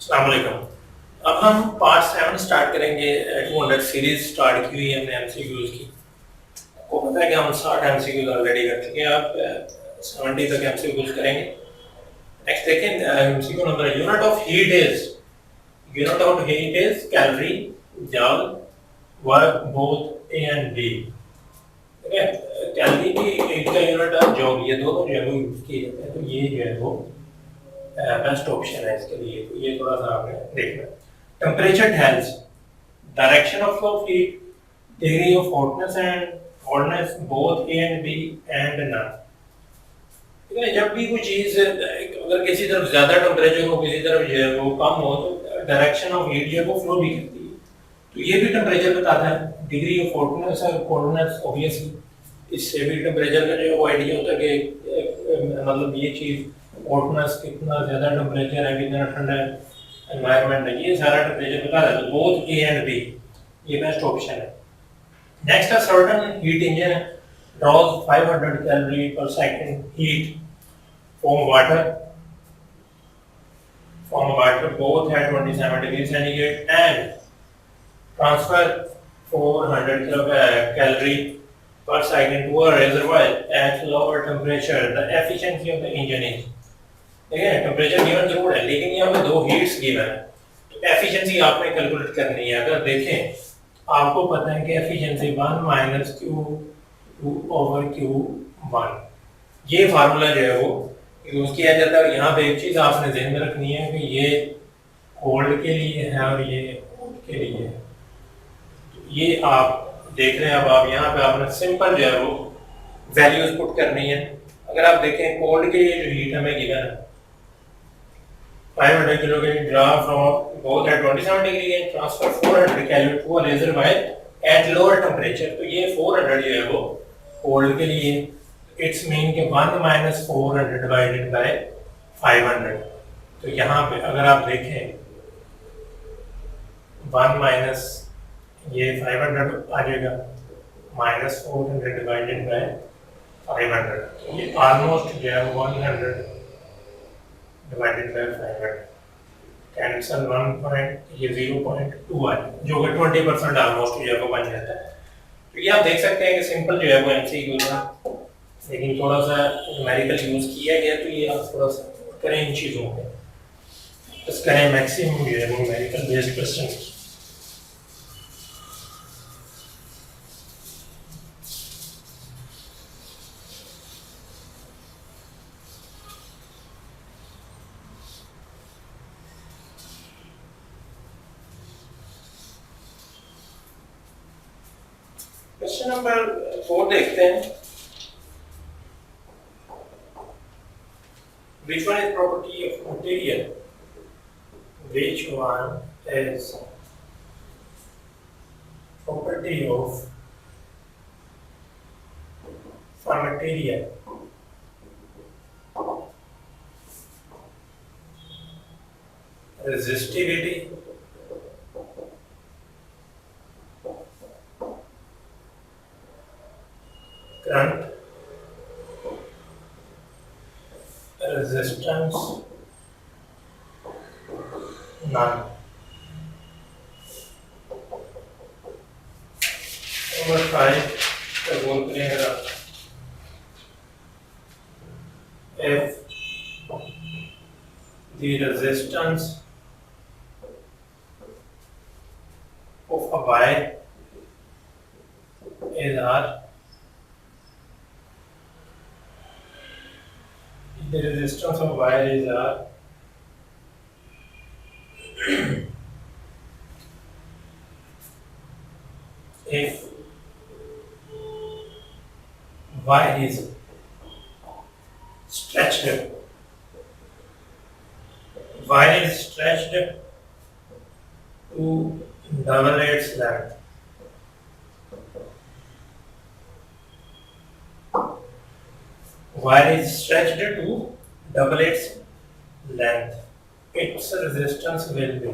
अस्सलाम वालेकुम। अब हम पार्ट 7 स्टार्ट करेंगे। 200 सीरीज स्टार्ट की हुई है हमने एमसीक्यूज की। आपको पता है कि हम 60 एमसीक्यूज ऑलरेडी कर चुके हैं। आप 70 तक एमसीक्यूज करेंगे। नेक्स्ट देखें MCQ number unit of heat is calorie, joule, work both A and B. ठीक है, कैलोरी की एक का यूनिट है जॉल, ये दोनों जो है वो यूज किए जाते हैं। तो ये जो है वो बेस्ट ऑप्शन है इसके लिए। तो ये थोड़ा सा आपने देखना। Temperature tells direction of flow of heat, degree of hotness and coldness both A and B and none. ठीक है, जब भी कोई चीज अगर किसी तरफ ज्यादा टेम्परेचर हो, किसी तरफ जो है वो कम हो, तो डायरेक्शन ऑफ हीट जो है वो फ्लो भी करती है। तो ये भी टेम्परेचर बताता है। डिग्री ऑफ हॉटनेस और कोल्डनेस ऑब्वियसली इससे भी टेम्परेचर का जो आइडिया होता है कि मतलब ये चीज हॉटनेस कितना ज्यादा टेम्परेचर है, कितना ठंडा है एनवायरनमेंट है, ये सारा टेम्परेचर बता देता है। तो बोथ ए एंड बी ये बेस्ट ऑप्शन है। नेक्स्ट है certain heat engine draws 500 calorie per second heat from water both at 27 degrees centigrade and transfer 400 calorie per second to a reservoir at lower temperature. The efficiency of the engine is, ठीक है, temperature given जरूर है लेकिन यहाँ पे दो heats given है। तो एफिशिएंसी आपने कैलकुलेट करनी है। अगर देखें आपको पता है कि efficiency 1 minus Q 2 over Q 1, ये फार्मूला जो है वो यूज किया जाता है। यहाँ पे एक चीज आपने ध्यान में रखनी है कि ये कोल्ड के लिए है और ये हॉट के लिए है। तो ये आप देख रहे हैं। अब आप यहाँ पे आपने सिंपल जो है वो वैल्यूज पुट करनी है। अगर आप देखें कोल्ड के लिए जो हीट हमें गिवन है 500 किलोकेलोरी draw from both at 27 degree and transfer 400 calorie to a reservoir at lower temperature। तो ये 400 जो है वो कोल्ड के लिए, इट्स मीन के 1 माइनस 400 डिवाइडेड बाय 500। तो यहाँ पे अगर आप देखें 1 माइनस ये 500 आ जाएगा माइनस 400 डिवाइडेड बाय 500। तो ये ऑलमोस्ट जो है 100 डिवाइडेड बाय 500 कैंसल 1 पॉइंट, ये 0.2 है जो कि 20% ऑलमोस्ट जो है वो बन जाता है। तो ये आप देख सकते हैं कि सिंपल जो है वो एमसीक्यू था लेकिन थोड़ा सा न्यूमेरिकल यूज किया गया। तो ये आप थोड़ा सा करें इन चीज़ों को, बस करें मैक्सिमम जो है वो numerical based question. Question number 4 देखते हैं। Which one is property of material? Which one is property of material? Resistivity, current, resistance, none। Number 5 का गोल करेंगे if the resistance of a wire is R, the resistance of wire is R, if wire is stretched to double its length, wire is stretched to double its length, its resistance will be,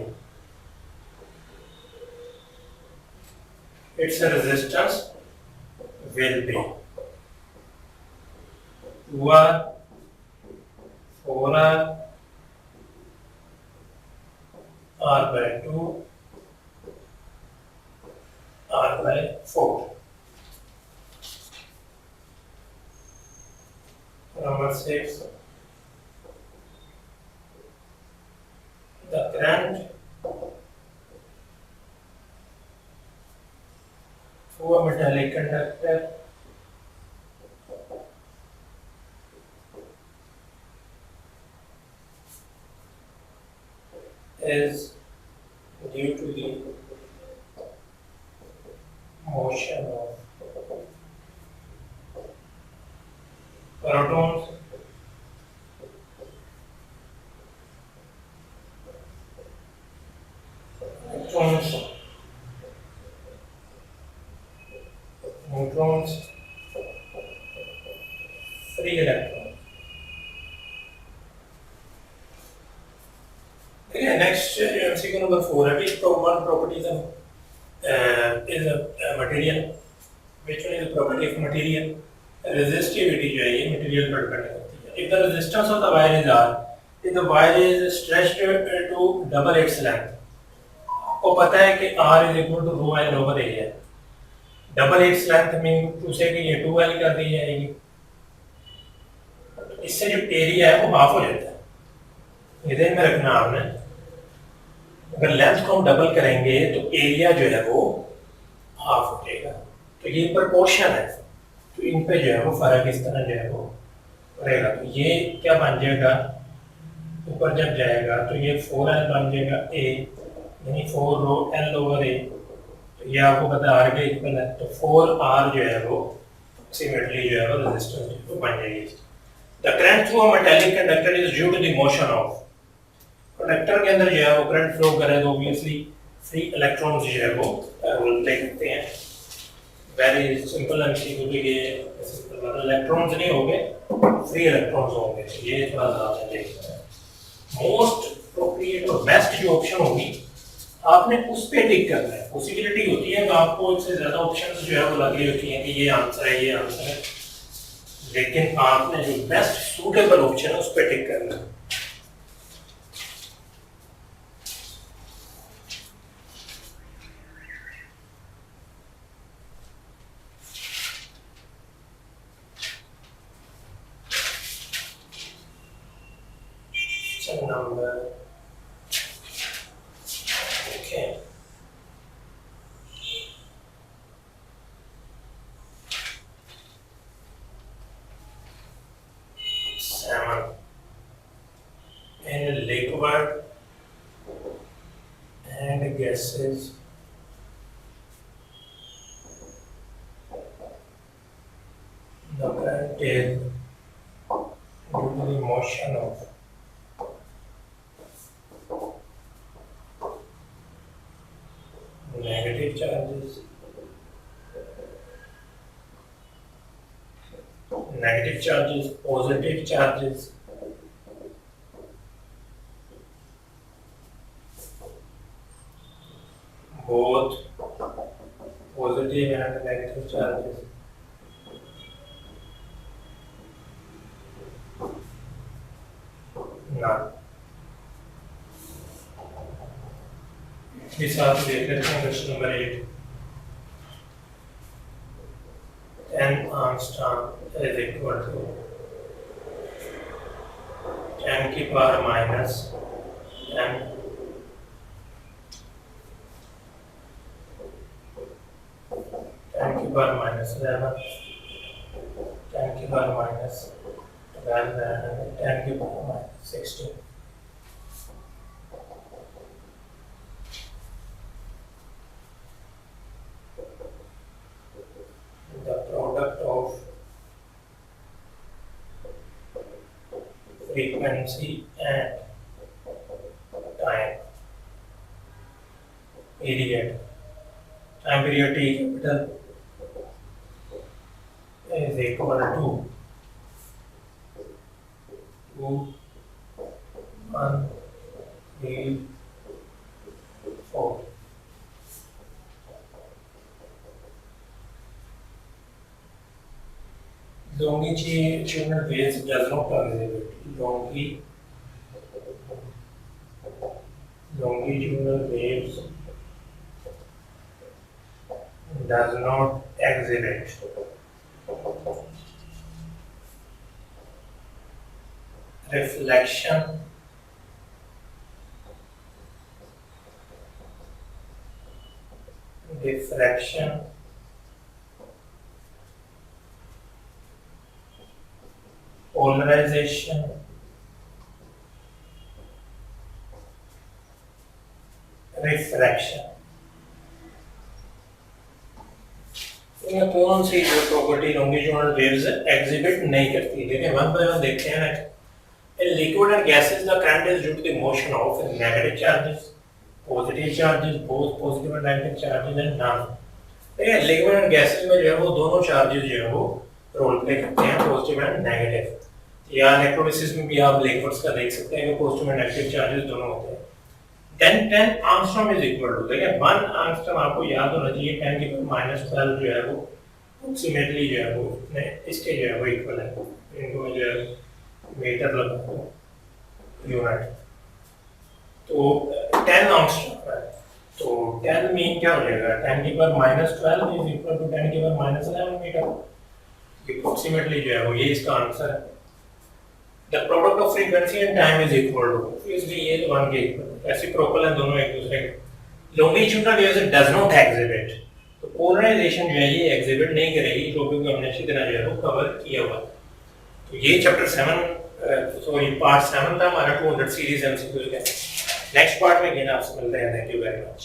its resistance will be 2R, 4R, r/2 r/4. Number 6. The current through a metallic conductor is due to the motion of protons electrons neutrons free electrons. Okay, next MCQ number 4. Which one property is a material? Which one is the property of material? Resistivity जो है ये material पर depend करती है. If the resistance of the wire is R, if the wire is stretched to double its length, आपको पता है कि R is equal to rho L over A है. Double its length mean उसे कि ये 2L कर दी जाएगी. इससे जो एरिया है वो हाफ हो जाता है. ये ध्यान में रखना आपने. अगर लेंथ को हम डबल करेंगे तो एरिया जो है वो हाफ हो जाएगा. तो ये प्रोपोर्शन है. तो इन पे जो है वो फर्क इस तरह जो है वो रहेगा. तो ये क्या बन जाएगा, ऊपर जब जाएगा तो ये 4L बन जाएगा A, यानी 4 रो L ओवर A. तो ये आपको पता है R के इक्वल है. तो 4R जो है वो अप्रोक्सीमेटली जो है वो रेजिस्टेंस जो बन जाएगी. The current through a metallic conductor is due to the motion of. Conductor के अंदर जो है वो करंट फ्लो करे तो ऑब्वियसली फ्री इलेक्ट्रॉन्स जो है वो देख सकते हैं. वेरी सिंपल एमसीक्यू के लिए मतलब इलेक्ट्रॉन्स नहीं होंगे, फ्री इलेक्ट्रॉन्स होंगे. ये थोड़ा सा देखते हैं. मोस्ट अप्रोप्रिएट और बेस्ट जो ऑप्शन होगी आपने उस पे टिक करना है. पॉसिबिलिटी होती है कि आपको इससे ज्यादा ऑप्शंस जो है वो लग रही होती हैं कि ये आंसर है, ये आंसर है, लेकिन आपने जो बेस्ट सूटेबल ऑप्शन है उस पे टिक करना है. Number, okay. 7. In liquid and gases, the current is due to the motion of negative charges, positive charges, both positive and negative charges. None. इस साथ देख लेते हैं question number 8. 10 Armstrong is equal to 10 की पावर माइनस 10 की power minus 11 10 की power minus 12 10 की power minus 16. The product of frequency and time period. Time period T capital is equal to 2, 1, 3, 4. Longitudinal waves does not have visibility. longitudinal waves does not exhibit reflection, diffraction, polarization, refraction। इनमें कौन सी जो property longitudinal waves exhibit नहीं करती? देखिए one by one देखते हैं ना। In liquid and gases, the current is due to the motion of negative charges, positive charges, both positive and negative charges, and none। देखिए लिक्विड एंड गैसेस में जो है वो दोनों चार्जेस जो है वो रोल प्ले करते हैं, पॉजिटिव एंड नेगेटिव। या इलेक्ट्रोलिसिस में भी आप लिक्विड्स का देख सकते हैं कि पॉजिटिव एंड नेगेटिव चार्जेस दोनों होते हैं। then 10 angstrom is equal to, देखिए 1 angstrom आपको याद होना चाहिए 10 की पावर -12 जो है वो अप्रोक्सीमेटली जो है वो इसके जो है वो इक्वल है। इनको मैं जो है मीटर लगाता हूँ यूनिट, तो 10 angstrom है। तो 10 मीन क्या हो जाएगा? 10 की पावर -12 इज इक्वल टू 10 की पावर -11 मीटर। अप्रोक्सीमेटली जो है वो ये इसका आंसर है। The product of frequency and time is equal to, इसलिए ये तो 1 के इक्वल है। रेसिप्रोकल है दोनों एक दूसरे के। longitudinal waves does not exhibit, तो पोलराइजेशन जो है ये एग्जिबिट नहीं करेगी, जो भी हमने अच्छी तरह जो है वो कवर किया हुआ। तो ये चैप्टर 7 सॉरी पार्ट 7 था हमारा 200 सीरीज एमसीक्यूज का। नेक्स्ट पार्ट में again आपसे मिलते हैं। Thank you very much.